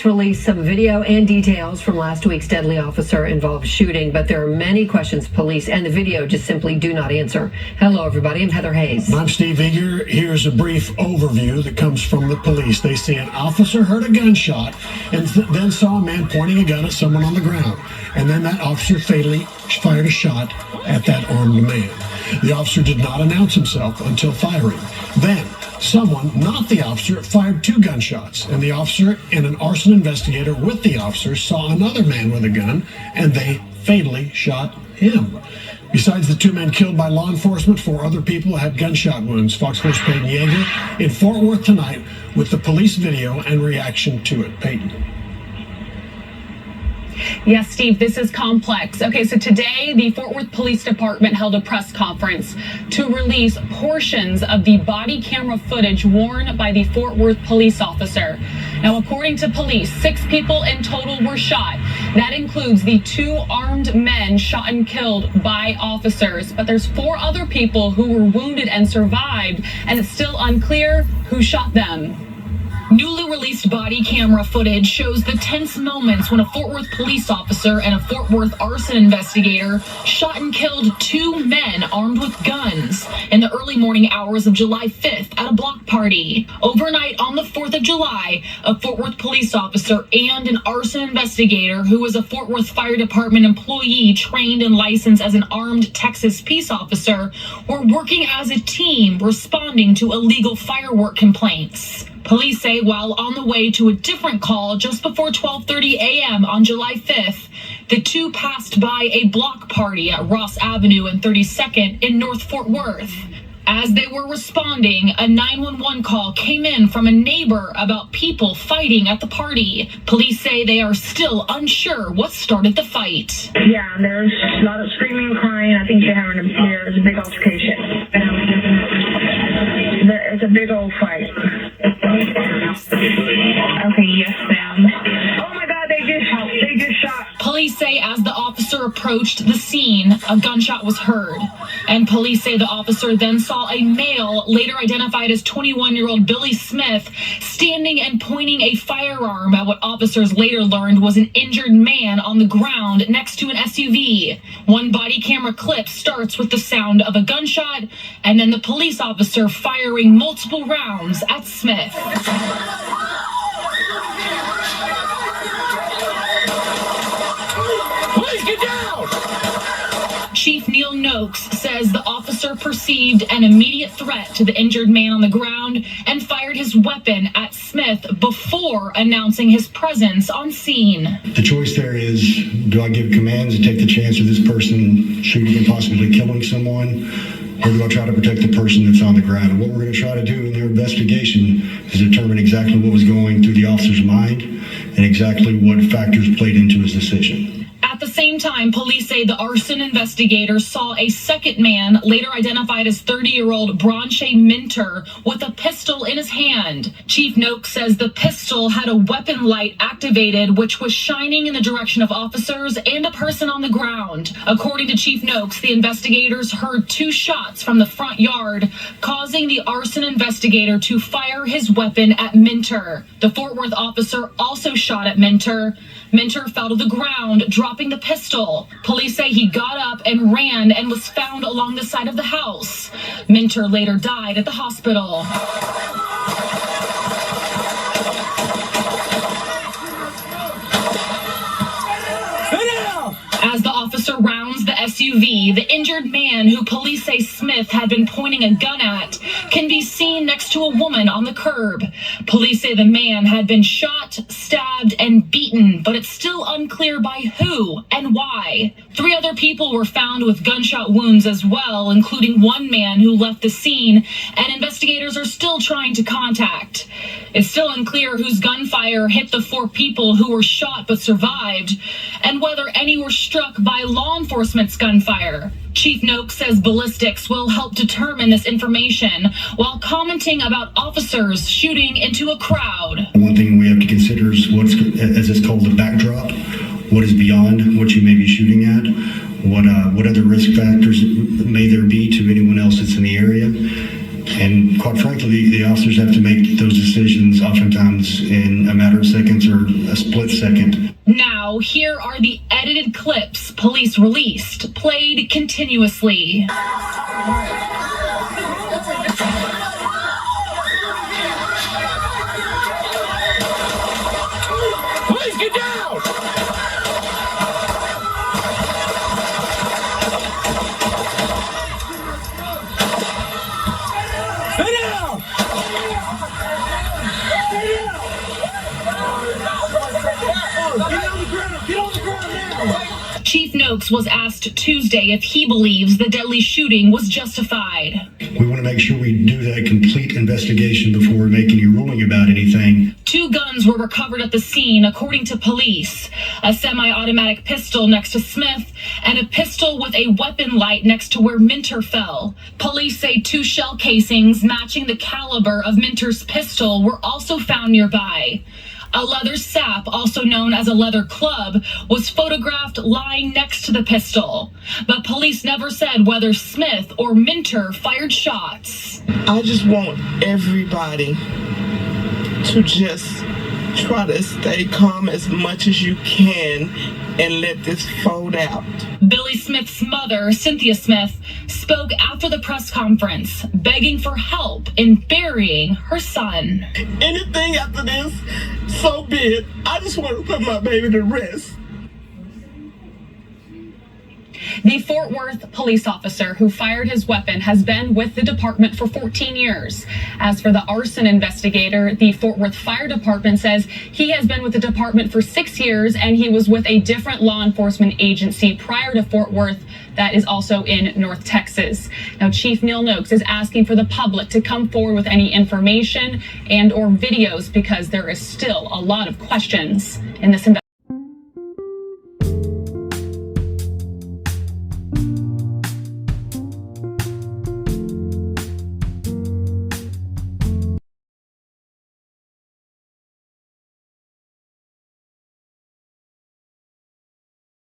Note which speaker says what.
Speaker 1: Released some video and details from last week's deadly officer-involved shooting, but there are many questions police and the video just simply do not answer. Hello, everybody. I'm Heather Hayes.
Speaker 2: I'm Steve Eager. Here's a brief overview that comes from the police. They say an officer heard a gunshot and then saw a man pointing a gun at someone on the ground. And then that officer fatally fired a shot at that armed man. The officer did not announce himself until firing. Then someone, not the officer, fired 2 gunshots, and the officer and an arson investigator with the officer saw another man with a gun, and they fatally shot him. Besides the 2 men killed by law enforcement, 4 other people had gunshot wounds. Fox 4's Peyton Yeager in Fort Worth tonight with the police video and reaction to it. Peyton.
Speaker 3: Yes, Steve, this is complex. Okay, so today the Fort Worth Police Department held a press conference to release portions of the body camera footage worn by the Fort Worth police officer. Now, according to police, 6 people in total were shot. That includes the 2 armed men shot and killed by officers. But there's 4 other people who were wounded and survived, and it's still unclear who shot them. Newly released body camera footage shows the tense moments when a Fort Worth police officer and a Fort Worth arson investigator shot and killed 2 men armed with guns in the early morning hours of July 5th at a block party. Overnight on the 4th of July, a Fort Worth police officer and an arson investigator who was a Fort Worth Fire Department employee trained and licensed as an armed Texas peace officer were working as a team responding to illegal firework complaints. Police say while on the way to a different call just before 12:30 a.m. on July 5th, the 2 passed by a block party at Ross Avenue and 32nd in North Fort Worth. As they were responding, a 911 call came in from a neighbor about people fighting at the party. Police say they are still unsure what started the fight.
Speaker 4: Yeah, there's a lot of screaming and crying. I think there's a big altercation. It's a big old fight. Okay, yes, ma'am. Oh my God, they just shot.
Speaker 3: Police say as the officer approached the scene, a gunshot was heard. And police say the officer then saw a male, later identified as 21-year-old Billy Smith, standing and pointing a firearm at what officers later learned was an injured man on the ground next to an SUV. One body camera clip starts with the sound of a gunshot, and then the police officer firing multiple rounds at Smith.
Speaker 2: Please get down!
Speaker 3: Chief Neil Noakes says the officer perceived an immediate threat to the injured man on the ground and fired his weapon at Smith before announcing his presence on scene.
Speaker 5: The choice there is, do I give commands and take the chance of this person shooting and possibly killing someone, or do I try to protect the person that's on the ground? And what we're going to try to do in their investigation is determine exactly what was going through the officer's mind and exactly what factors played into his decision.
Speaker 3: At the same time, police say the arson investigators saw a second man, later identified as 30-year-old Branche Minter, with a pistol in his hand. Chief Noakes says the pistol had a weapon light activated, which was shining in the direction of officers and a person on the ground. According to Chief Noakes, the investigators heard 2 shots from the front yard, causing the arson investigator to fire his weapon at Minter. The Fort Worth officer also shot at Minter. Minter fell to the ground, dropping the pistol. Police say he got up and ran and was found along the side of the house. Minter later died at the hospital. As the officer rounds the SUV, the injured man, who police say Smith had been pointing a gun at, can be seen next to a woman on the curb. Police say the man had been shot, stabbed, and beaten, but it's still unclear by who and why. 3 other people were found with gunshot wounds as well, including one man who left the scene, and investigators are still trying to contact. It's still unclear whose gunfire hit the 4 people who were shot but survived, and whether any were struck by law enforcement's gunfire. Chief Noakes says ballistics will help determine this information while commenting about officers shooting into a crowd.
Speaker 5: One thing we have to consider is what's, as it's called, the backdrop. What is beyond what you may be shooting at? What other risk factors may there be to anyone else that's in the area? And quite frankly, the officers have to make those decisions oftentimes in a matter of seconds or a split second.
Speaker 3: Now, here are the edited clips police released, played continuously.
Speaker 6: Please get down! Stay down! Get on the ground now!
Speaker 3: Chief Noakes was asked Tuesday if he believes the deadly shooting was justified.
Speaker 5: We want to make sure we do that complete investigation before we make any ruling about anything.
Speaker 3: 2 guns were recovered at the scene, according to police. A semi-automatic pistol next to Smith and a pistol with a weapon light next to where Minter fell. Police say 2 shell casings matching the caliber of Minter's pistol were also found nearby. A leather sap, also known as a leather club, was photographed lying next to the pistol. But police never said whether Smith or Minter fired shots.
Speaker 7: I just want everybody to just try to stay calm as much as you can and let this fold out.
Speaker 3: Billy Smith's mother, Cynthia Smith, spoke after the press conference, begging for help in burying her son.
Speaker 7: Anything after this, so be it. I just want to put my baby to rest.
Speaker 3: The Fort Worth police officer who fired his weapon has been with the department for 14 years. As for the arson investigator, the Fort Worth Fire Department says he has been with the department for 6 years and he was with a different law enforcement agency prior to Fort Worth that is also in North Texas. Now, Chief Neil Noakes is asking for the public to come forward with any information and or videos because there is still a lot of questions in this investigation.